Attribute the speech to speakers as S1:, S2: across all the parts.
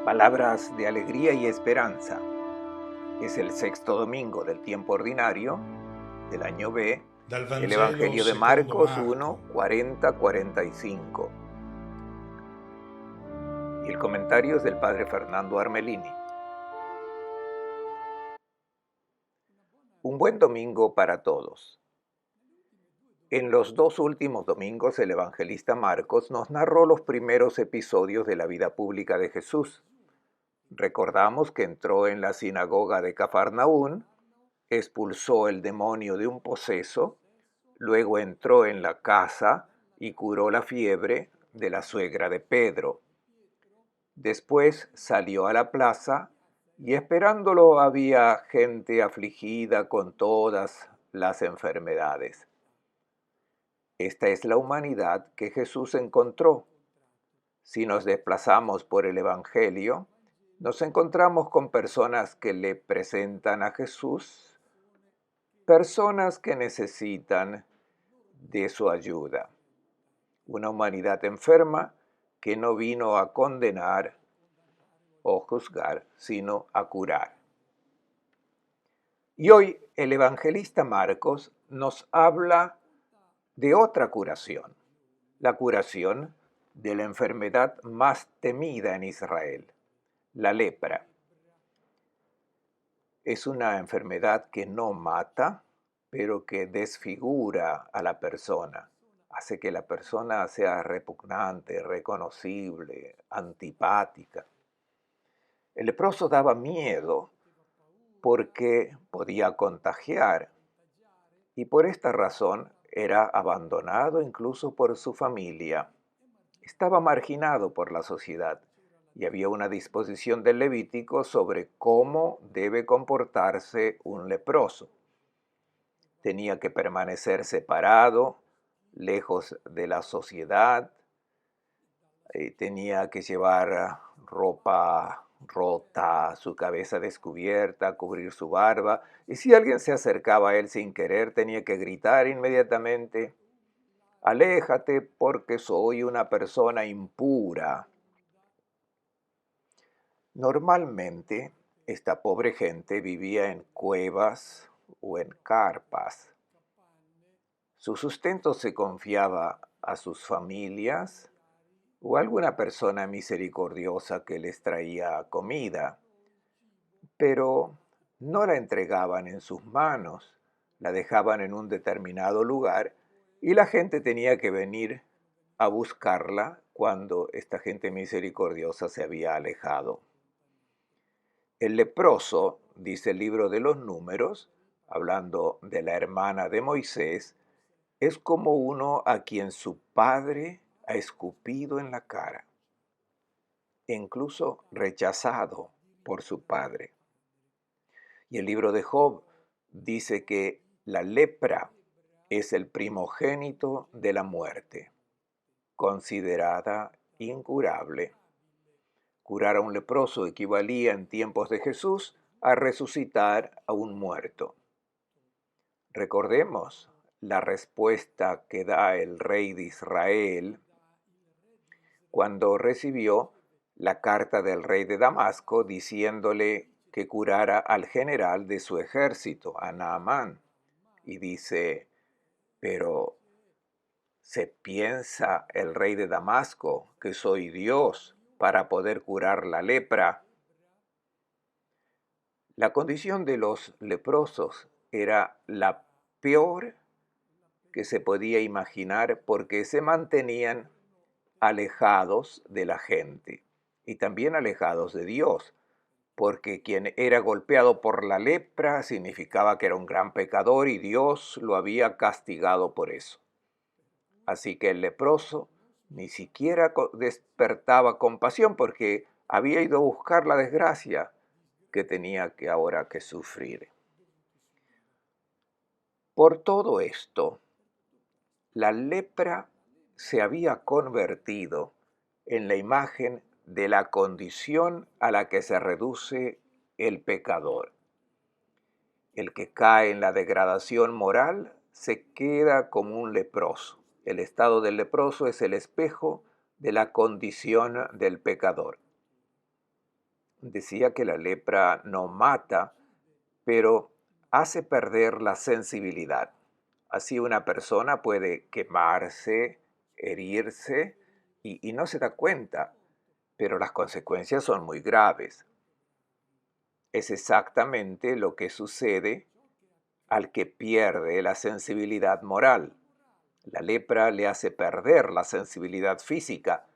S1: Palabras de alegría y esperanza. Es el sexto domingo del tiempo ordinario del año B,
S2: Dal
S1: el
S2: Vangelo
S1: Evangelio de
S2: secondo
S1: Marcos
S2: Marco.
S1: 1, 40-45. Y el comentario es del Padre Fernando Armelini. Un buen domingo para todos. En los dos últimos domingos el evangelista Marcos nos narró los primeros episodios de la vida pública de Jesús. Recordamos que entró en la sinagoga de Cafarnaún, expulsó el demonio de un poseso, luego entró en la casa y curó la fiebre de la suegra de Pedro. Después salió a la plaza y esperándolo había gente afligida con todas las enfermedades. Esta es la humanidad que Jesús encontró. Si nos desplazamos por el Evangelio, nos encontramos con personas que le presentan a Jesús, personas que necesitan de su ayuda. Una humanidad enferma que no vino a condenar o juzgar, sino a curar. Y hoy el evangelista Marcos nos habla de otra curación, la curación de la enfermedad más temida en Israel, la lepra. Es una enfermedad que no mata, pero que desfigura a la persona, hace que la persona sea repugnante, reconocible, antipática. El leproso daba miedo porque podía contagiar y por esta razón era abandonado incluso por su familia. Estaba marginado por la sociedad y había una disposición del Levítico sobre cómo debe comportarse un leproso. Tenía que permanecer separado, lejos de la sociedad, tenía que llevar ropa rota, su cabeza descubierta, cubrir su barba, y si alguien se acercaba a él sin querer, tenía que gritar inmediatamente: aléjate porque soy una persona impura. Normalmente, esta pobre gente vivía en cuevas o en carpas. Su sustento se confiaba a sus familias o a alguna persona misericordiosa que les traía comida, pero no la entregaban en sus manos, la dejaban en un determinado lugar y la gente tenía que venir a buscarla cuando esta gente misericordiosa se había alejado. El leproso, dice el libro de los Números, hablando de la hermana de Moisés, es como uno a quien su padre ha escupido en la cara, e incluso rechazado por su padre. Y el libro de Job dice que la lepra es el primogénito de la muerte, considerada incurable. Curar a un leproso equivalía en tiempos de Jesús a resucitar a un muerto. Recordemos la respuesta que da el rey de Israel cuando recibió la carta del rey de Damasco diciéndole que curara al general de su ejército, a Naamán. Y dice: pero ¿se piensa el rey de Damasco que soy Dios para poder curar la lepra? La condición de los leprosos era la peor que se podía imaginar porque se mantenían alejados de la gente y también alejados de Dios, porque quien era golpeado por la lepra significaba que era un gran pecador y Dios lo había castigado por eso. Así que el leproso ni siquiera despertaba compasión porque había ido a buscar la desgracia que tenía que ahora que sufrir. Por todo esto, la lepra se había convertido en la imagen de la condición a la que se reduce el pecador. El que cae en la degradación moral se queda como un leproso. El estado del leproso es el espejo de la condición del pecador. decía que la lepra no mata, pero hace perder la sensibilidad. Así una persona puede quemarse, herirse y no se da cuenta, pero las consecuencias son muy graves. Es exactamente lo que sucede al que pierde la sensibilidad moral. La lepra le hace perder la sensibilidad física,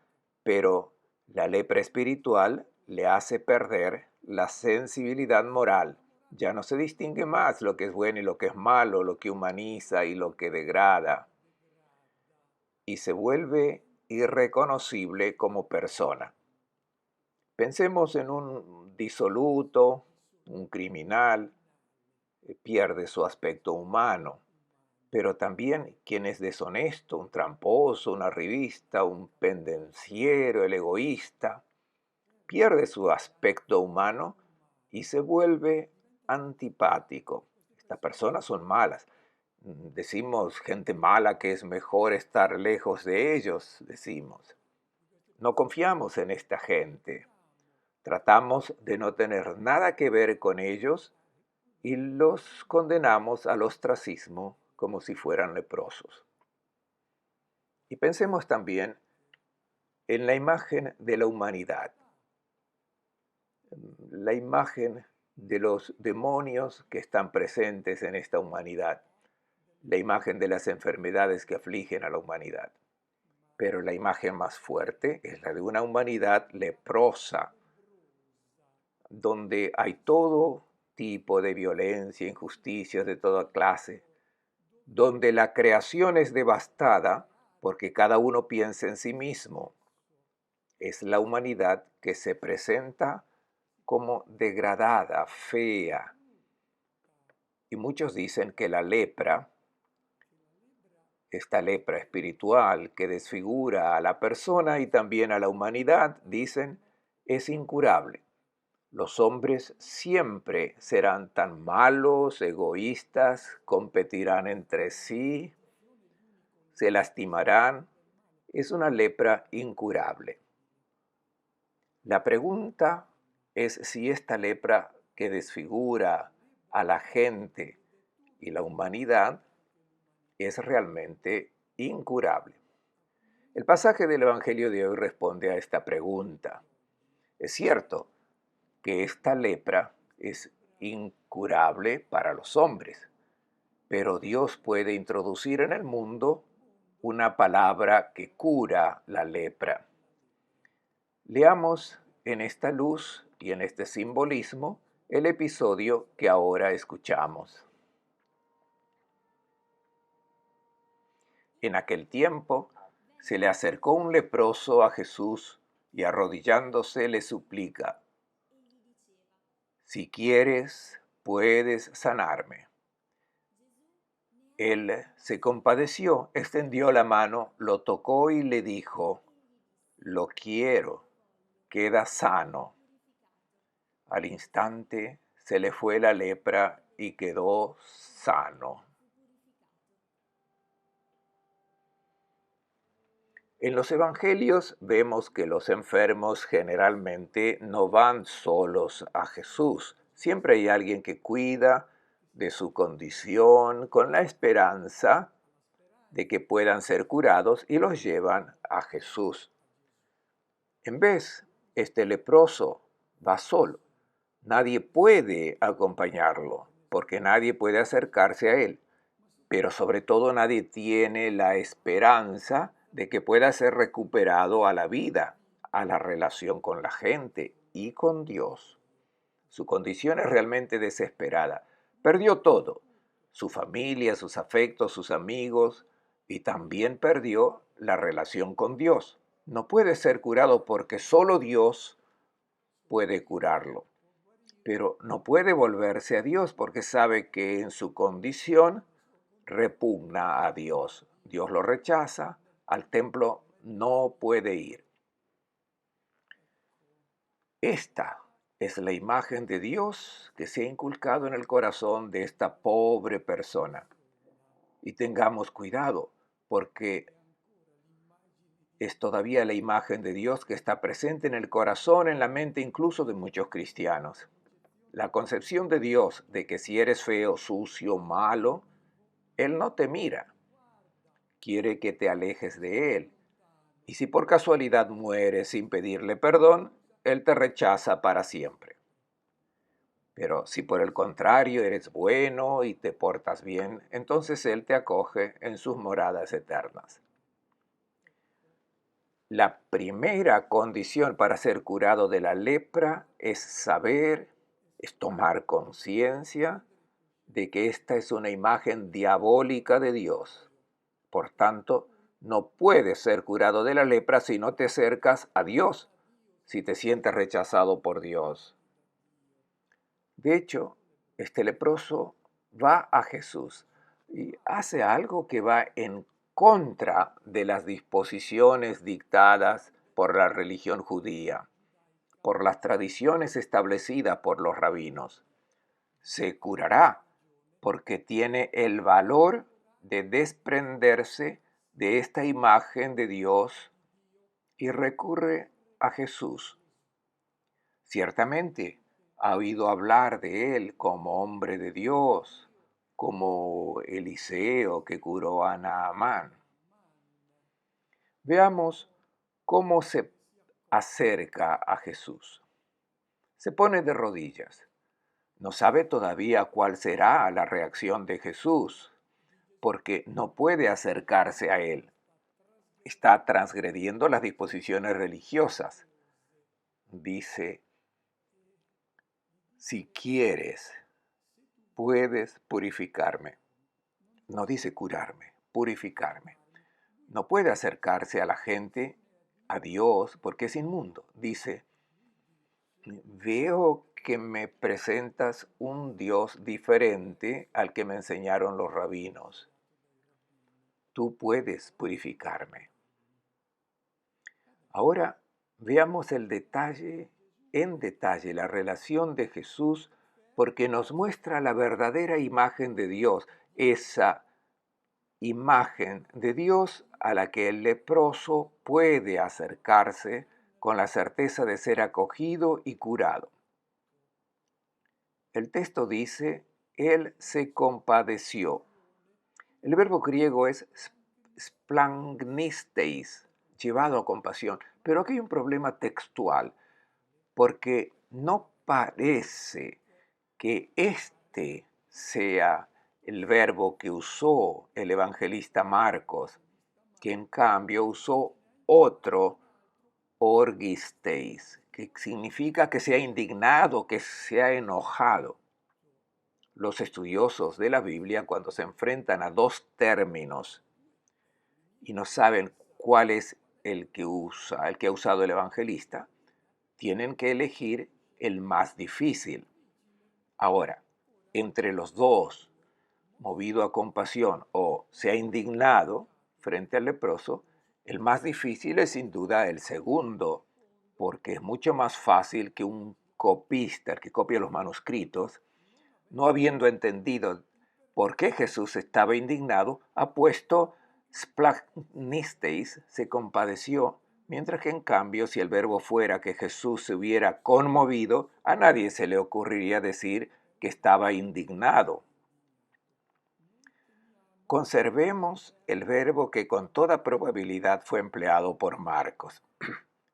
S1: pero la lepra espiritual le hace perder la sensibilidad moral. Ya no se distingue más lo que es bueno y lo que es malo, lo que humaniza y lo que degrada, y se vuelve irreconocible como persona. Pensemos en un disoluto, un criminal, pierde su aspecto humano, pero también quien es deshonesto, un tramposo, un arribista, un pendenciero, el egoísta, pierde su aspecto humano y se vuelve antipático. Estas personas son malas. Decimos gente mala que es mejor estar lejos de ellos, decimos. No confiamos en esta gente. Tratamos de no tener nada que ver con ellos y los condenamos al ostracismo como si fueran leprosos. Y pensemos también en la imagen de la humanidad, la imagen de los demonios que están presentes en esta humanidad, la imagen de las enfermedades que afligen a la humanidad. Pero la imagen más fuerte es la de una humanidad leprosa, donde hay todo tipo de violencia, injusticias de toda clase, donde la creación es devastada porque cada uno piensa en sí mismo. Es la humanidad que se presenta como degradada, fea. Y muchos dicen que la lepra, esta lepra espiritual que desfigura a la persona y también a la humanidad, dicen, es incurable. Los hombres siempre serán tan malos, egoístas, competirán entre sí, se lastimarán. Es una lepra incurable. La pregunta es si esta lepra que desfigura a la gente y la humanidad es realmente incurable. El pasaje del Evangelio de hoy responde a esta pregunta. Es cierto que esta lepra es incurable para los hombres, pero Dios puede introducir en el mundo una palabra que cura la lepra. Leamos en esta luz y en este simbolismo el episodio que ahora escuchamos. En aquel tiempo se le acercó un leproso a Jesús y arrodillándose le suplica: si quieres, puedes sanarme. Él se compadeció, extendió la mano, lo tocó y le dijo: lo quiero, queda sano. Al instante se le fue la lepra y quedó sano. En los evangelios vemos que los enfermos generalmente no van solos a Jesús. Siempre hay alguien que cuida de su condición con la esperanza de que puedan ser curados y los llevan a Jesús. En vez, este leproso va solo. Nadie puede acompañarlo porque nadie puede acercarse a él, pero sobre todo nadie tiene la esperanza de que pueda ser recuperado a la vida, a la relación con la gente y con Dios. Su condición es realmente desesperada. Perdió todo, su familia, sus afectos, sus amigos, y también perdió la relación con Dios. No puede ser curado porque solo Dios puede curarlo. Pero no puede volverse a Dios porque sabe que en su condición repugna a Dios. Dios lo rechaza, al templo no puede ir. Esta es la imagen de Dios que se ha inculcado en el corazón de esta pobre persona. Y tengamos cuidado, porque es todavía la imagen de Dios que está presente en el corazón, en la mente incluso de muchos cristianos. La concepción de Dios de que si eres feo, sucio, malo, Él no te mira, quiere que te alejes de Él. Y si por casualidad mueres sin pedirle perdón, Él te rechaza para siempre. Pero si por el contrario eres bueno y te portas bien, entonces Él te acoge en sus moradas eternas. La primera condición para ser curado de la lepra es saber, es tomar conciencia de que esta es una imagen diabólica de Dios. Por tanto, no puedes ser curado de la lepra si no te acercas a Dios, si te sientes rechazado por Dios. De hecho, este leproso va a Jesús y hace algo que va en contra de las disposiciones dictadas por la religión judía, por las tradiciones establecidas por los rabinos. Se curará porque tiene el valor de desprenderse de esta imagen de Dios y recurre a Jesús. Ciertamente, ha oído hablar de él como hombre de Dios, como Eliseo que curó a Naamán. Veamos cómo se acerca a Jesús. Se pone de rodillas. No sabe todavía cuál será la reacción de Jesús, porque no puede acercarse a él. Está transgrediendo las disposiciones religiosas. Dice, si quieres, puedes purificarme. No dice curarme, purificarme. No puede acercarse a la gente, a Dios, porque es inmundo. Dice, veo que me presentas un Dios diferente al que me enseñaron los rabinos. Tú puedes purificarme. Ahora veamos en detalle, la relación de Jesús, porque nos muestra la verdadera imagen de Dios, esa imagen de Dios a la que el leproso puede acercarse con la certeza de ser acogido y curado. El texto dice, Él se compadeció. El verbo griego es splagnisteis, llevado a compasión, pero aquí hay un problema textual, porque no parece que este sea el verbo que usó el evangelista Marcos, que en cambio usó otro, orgisteis, que significa que se ha indignado, que se ha enojado. Los estudiosos de la Biblia, cuando se enfrentan a dos términos y no saben cuál es el que ha usado el evangelista, tienen que elegir el más difícil. Ahora, entre los dos, movido a compasión o se ha indignado frente al leproso, el más difícil es sin duda el segundo, porque es mucho más fácil que un copista, el que copia los manuscritos, no habiendo entendido por qué Jesús estaba indignado, ha puesto splagnisteis, se compadeció, mientras que en cambio si el verbo fuera que Jesús se hubiera conmovido, a nadie se le ocurriría decir que estaba indignado. Conservemos el verbo que con toda probabilidad fue empleado por Marcos.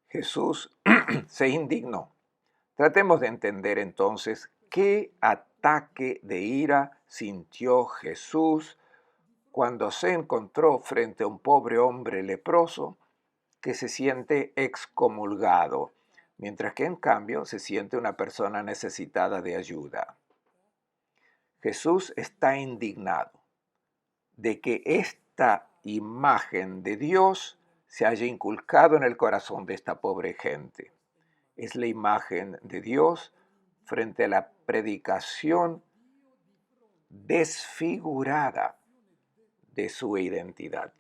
S1: Jesús se indignó. Tratemos de entender entonces qué ataque de ira sintió Jesús cuando se encontró frente a un pobre hombre leproso que se siente excomulgado, mientras que en cambio se siente una persona necesitada de ayuda. Jesús está indignado de que esta imagen de Dios se haya inculcado en el corazón de esta pobre gente. Es la imagen de Dios frente a la predicación desfigurada de su identidad.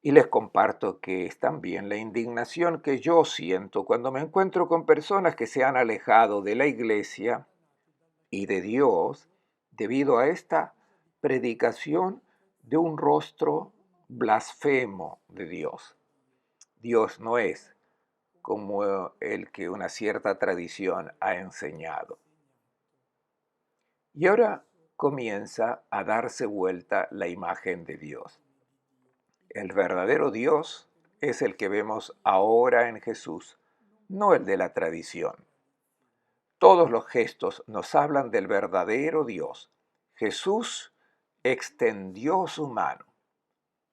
S1: Y les comparto que es también la indignación que yo siento cuando me encuentro con personas que se han alejado de la iglesia y de Dios debido a esta predicación de un rostro blasfemo de Dios. Dios no es como el que una cierta tradición ha enseñado. Y ahora comienza a darse vuelta la imagen de Dios. El verdadero Dios es el que vemos ahora en Jesús, no el de la tradición. Todos los gestos nos hablan del verdadero Dios. Jesús extendió su mano.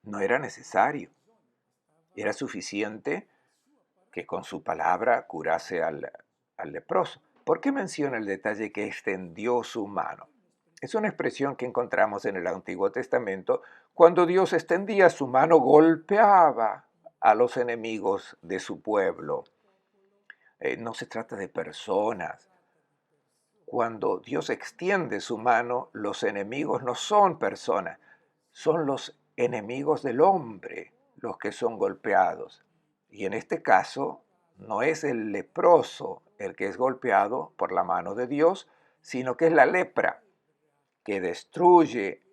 S1: No era necesario. Era suficiente que con su palabra curase al leproso. ¿Por qué menciona el detalle que extendió su mano? Es una expresión que encontramos en el Antiguo Testamento. Cuando Dios extendía su mano, golpeaba a los enemigos de su pueblo. No se trata de personas. Cuando Dios extiende su mano, los enemigos no son personas, son los enemigos del hombre los que son golpeados. Y en este caso, no es el leproso el que es golpeado por la mano de Dios, sino que es la lepra, que destruye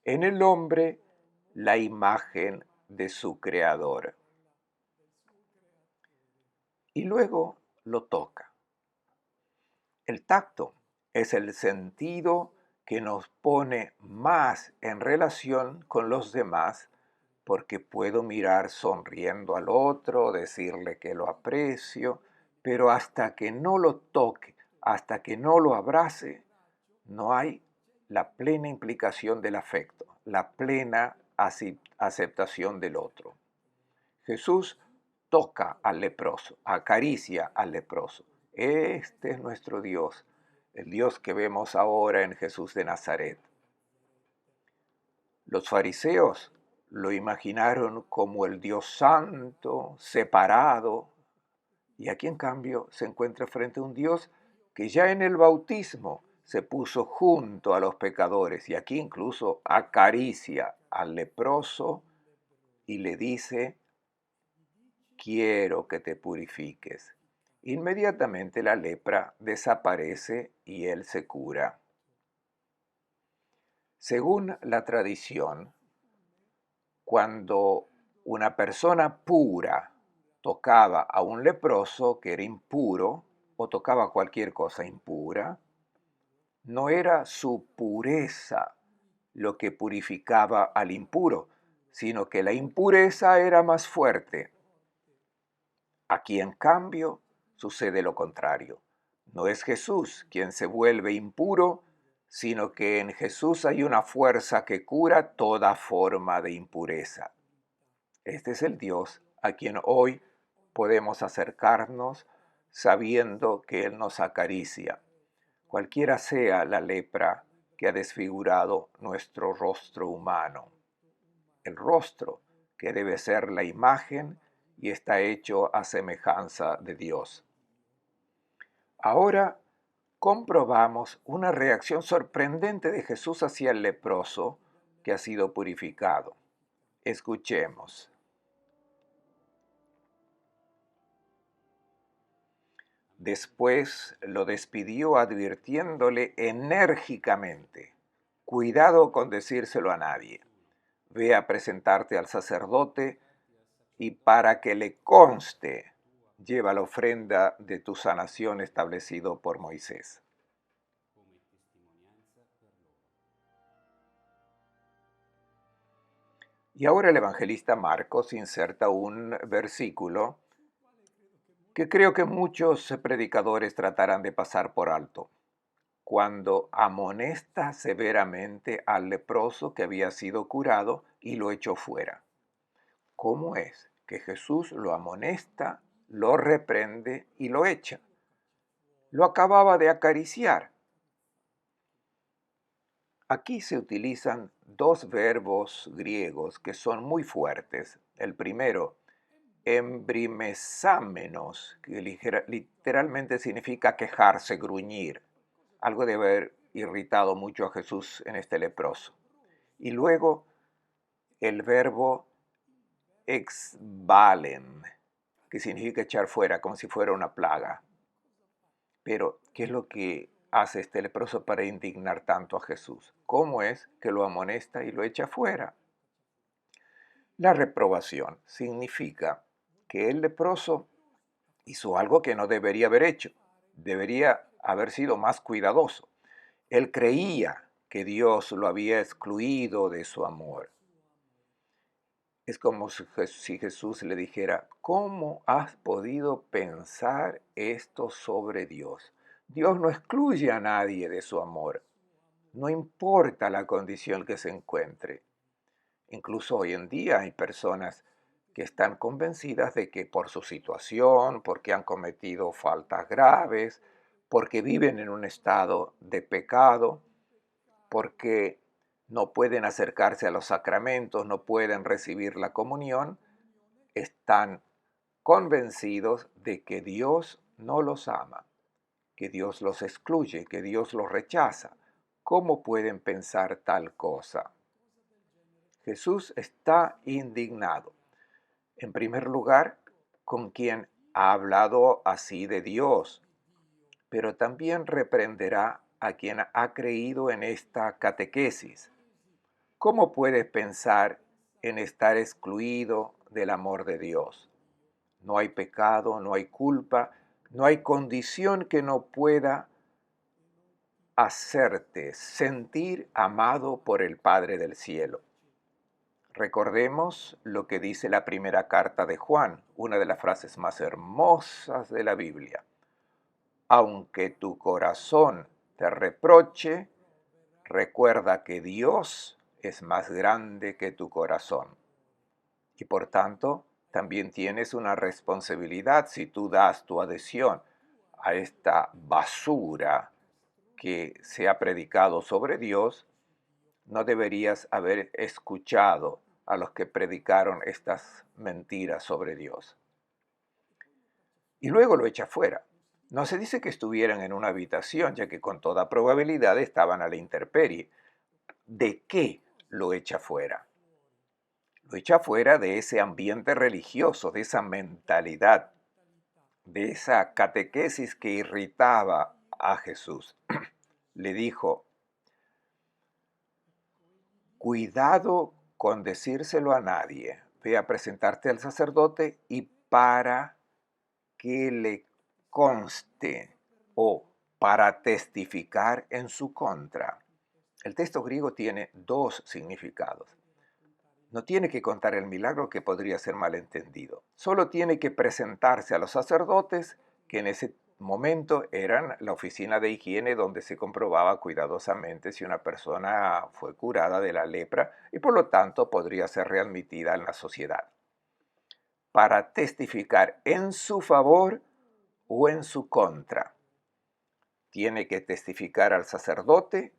S1: en el hombre la imagen de su creador. Y luego lo toca. El tacto es el sentido que nos pone más en relación con los demás, porque puedo mirar sonriendo al otro, decirle que lo aprecio, pero hasta que no lo toque, hasta que no lo abrace, no hay la plena implicación del afecto, la plena aceptación del otro. Jesús toca al leproso, acaricia al leproso. Este es nuestro Dios, el Dios que vemos ahora en Jesús de Nazaret. Los fariseos lo imaginaron como el Dios santo, separado, y aquí en cambio se encuentra frente a un Dios que ya en el bautismo se puso junto a los pecadores y aquí incluso acaricia al leproso y le dice: quiero que te purifiques. Inmediatamente la lepra desaparece y él se cura. Según la tradición, cuando una persona pura tocaba a un leproso que era impuro, o tocaba cualquier cosa impura, no era su pureza lo que purificaba al impuro, sino que la impureza era más fuerte. Aquí, en cambio, sucede lo contrario. No es Jesús quien se vuelve impuro, sino que en Jesús hay una fuerza que cura toda forma de impureza. Este es el Dios a quien hoy podemos acercarnos sabiendo que Él nos acaricia, cualquiera sea la lepra que ha desfigurado nuestro rostro humano. El rostro que debe ser la imagen y está hecho a semejanza de Dios. Ahora comprobamos una reacción sorprendente de Jesús hacia el leproso que ha sido purificado. Escuchemos. Después lo despidió advirtiéndole enérgicamente: cuidado con decírselo a nadie. Ve a presentarte al sacerdote y para que le conste, lleva la ofrenda de tu sanación establecido por Moisés. Y ahora el evangelista Marcos inserta un versículo que creo que muchos predicadores tratarán de pasar por alto, cuando amonesta severamente al leproso que había sido curado y lo echó fuera. ¿Cómo es que Jesús lo amonesta, lo reprende y lo echa? Lo acababa de acariciar. Aquí se utilizan dos verbos griegos que son muy fuertes. El primero, embrimesámenos, que literalmente significa quejarse, gruñir. Algo debe haber irritado mucho a Jesús en este leproso. Y luego el verbo exvalen, que significa echar fuera, como si fuera una plaga. Pero, ¿qué es lo que hace este leproso para indignar tanto a Jesús? ¿Cómo es que lo amonesta y lo echa fuera? La reprobación significa que el leproso hizo algo que no debería haber hecho. Debería haber sido más cuidadoso. Él creía que Dios lo había excluido de su amor. Es como si Jesús le dijera, ¿cómo has podido pensar esto sobre Dios? Dios no excluye a nadie de su amor. No importa la condición que se encuentre. Incluso hoy en día hay personas que están convencidas de que por su situación, porque han cometido faltas graves, porque viven en un estado de pecado, porque no pueden acercarse a los sacramentos, no pueden recibir la comunión, están convencidos de que Dios no los ama, que Dios los excluye, que Dios los rechaza. ¿Cómo pueden pensar tal cosa? Jesús está indignado, en primer lugar, con quien ha hablado así de Dios, pero también reprenderá a quien ha creído en esta catequesis. ¿Cómo puedes pensar en estar excluido del amor de Dios? No hay pecado, no hay culpa, no hay condición que no pueda hacerte sentir amado por el Padre del cielo. Recordemos lo que dice la primera carta de Juan, una de las frases más hermosas de la Biblia. Aunque tu corazón te reproche, recuerda que Dios es más grande que tu corazón. Y por tanto, también tienes una responsabilidad si tú das tu adhesión a esta basura que se ha predicado sobre Dios. No deberías haber escuchado a los que predicaron estas mentiras sobre Dios. Y luego lo echa fuera. No se dice que estuvieran en una habitación, ya que con toda probabilidad estaban a la intemperie. ¿De qué lo echa fuera? Lo echa fuera de ese ambiente religioso, de esa mentalidad, de esa catequesis que irritaba a Jesús. Le dijo, cuidado con decírselo a nadie. Ve a presentarte al sacerdote y para que le conste o para testificar en su contra. El texto griego tiene dos significados. No tiene que contar el milagro, que podría ser malentendido. Solo tiene que presentarse a los sacerdotes, que en ese momento eran la oficina de higiene donde se comprobaba cuidadosamente si una persona fue curada de la lepra y por lo tanto podría ser readmitida en la sociedad, para testificar en su favor o en su contra. Tiene que testificar al sacerdote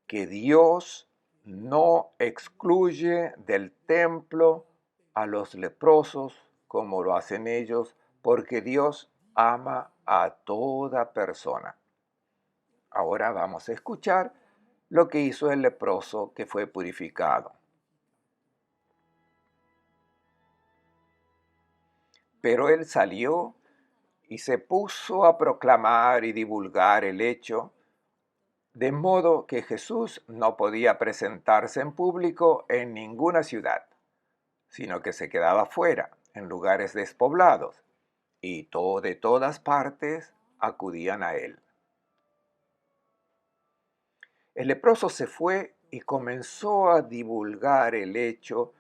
S1: que Dios no excluye del templo a los leprosos como lo hacen ellos, porque Dios ama a toda persona. Ahora vamos a escuchar lo que hizo el leproso que fue purificado. Pero él salió y se puso a proclamar y divulgar el hecho, de modo que Jesús no podía presentarse en público en ninguna ciudad, sino que se quedaba fuera, en lugares despoblados, y de todas partes acudían a él. El leproso se fue y comenzó a divulgar el hecho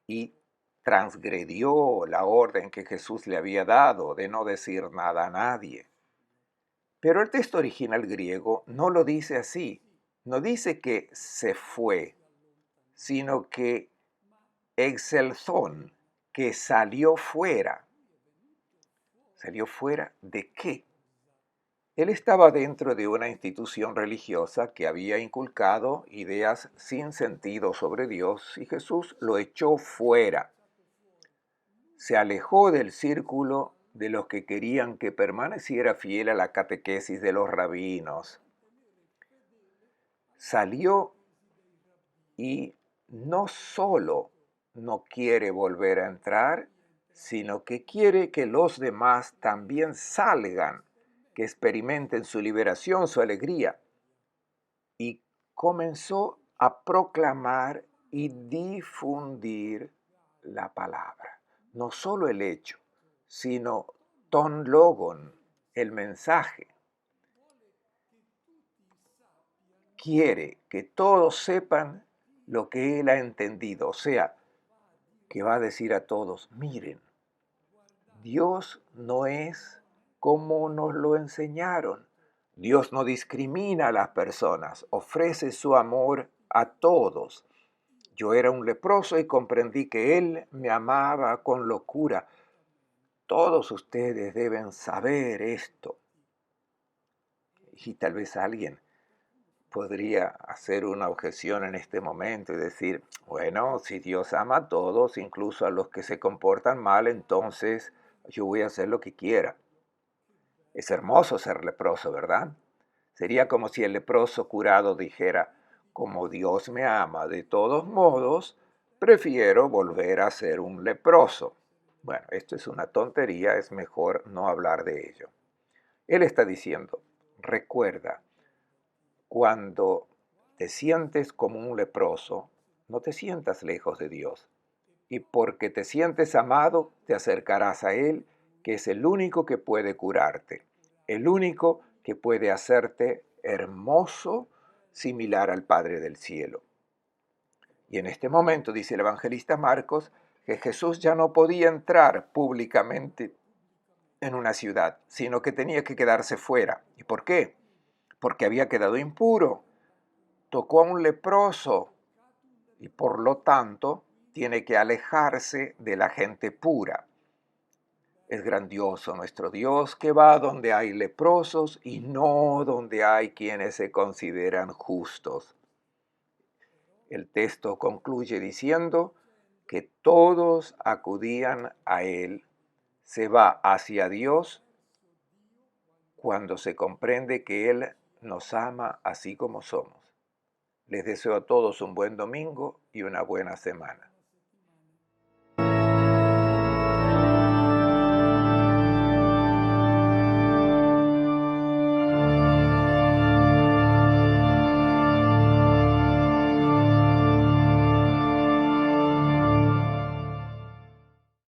S1: y transgredió la orden que Jesús le había dado de no decir nada a nadie. Pero el texto original griego no lo dice así. No dice que se fue, sino que exelzón, que salió fuera. ¿Salió fuera de qué? Él estaba dentro de una institución religiosa que había inculcado ideas sin sentido sobre Dios y Jesús lo echó fuera. Se alejó del círculo de los que querían que permaneciera fiel a la catequesis de los rabinos. Salió y no solo no quiere volver a entrar, sino que quiere que los demás también salgan, que experimenten su liberación, su alegría. Y comenzó a proclamar y difundir la palabra. No solo el hecho, sino ton logon, el mensaje. Quiere que todos sepan lo que Él ha entendido, o sea, que va a decir a todos, miren, Dios no es como nos lo enseñaron. Dios no discrimina a las personas, ofrece su amor a todos. Yo era un leproso y comprendí que Él me amaba con locura. Todos ustedes deben saber esto. Y tal vez alguien podría hacer una objeción en este momento y decir, bueno, si Dios ama a todos, incluso a los que se comportan mal, entonces yo voy a hacer lo que quiera. Es hermoso ser leproso, ¿verdad? Sería como si el leproso curado dijera, como Dios me ama de todos modos, prefiero volver a ser un leproso. Bueno, esto es una tontería, es mejor no hablar de ello. Él está diciendo, recuerda, cuando te sientes como un leproso, no te sientas lejos de Dios. Y porque te sientes amado, te acercarás a Él, que es el único que puede curarte, el único que puede hacerte hermoso, similar al Padre del cielo. Y en este momento, dice el evangelista Marcos, que Jesús ya no podía entrar públicamente en una ciudad, sino que tenía que quedarse fuera. ¿Y por qué? Porque había quedado impuro, tocó a un leproso y por lo tanto tiene que alejarse de la gente pura. Es grandioso nuestro Dios que va donde hay leprosos y no donde hay quienes se consideran justos. El texto concluye diciendo que todos acudían a Él. Se va hacia Dios cuando se comprende que Él nos ama así como somos. Les deseo a todos un buen domingo y una buena semana.